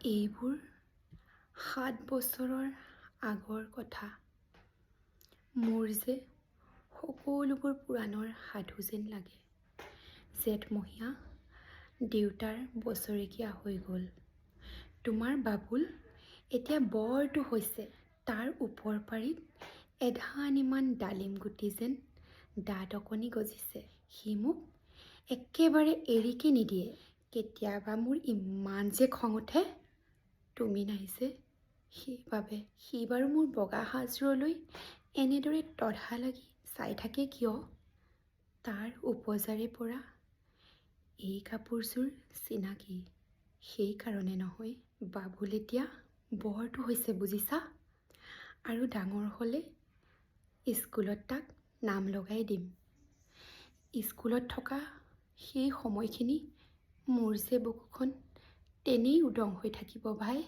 এইবোৰ 7 বছৰৰ আগৰ কথা। মোৰ যে সকলোবোৰ পুৰাণৰ সাধু যেন লাগে। জেঠমহীয়া দেউতাৰ বছৰেকীয়া হৈ গ'ল। তোমাৰ বাবুল এতিয়া বৰটো হৈছে। তাৰ ওপৰ পাৰিত এধানিমান ডালিম গুটি যেন দাঁত অকণি গজিছে। সি মোক একেবাৰে এৰিকে নিদিয়ে। কেতিয়াবা মোৰ ইমান যে খং উঠে। তুমি নাই যে, সেইবাবে সি বাৰু মোৰ বগা সাজযোৰলৈ এনেদৰে তধা লাগি চাই থাকে কিয়? তাৰ উপজাৰে পৰা এই কাপোৰযোৰ চিনাকি, সেইকাৰণে নহয়। বাবুল এতিয়া বৰটো হৈছে বুজিছা। আৰু ডাঙৰ হ'লে স্কুলত তাক নাম লগাই দিম। স্কুলত থকা সেই সময়খিনি মোৰ যে বুকুখন তেনেই উদং হৈ থাকিব ভাই।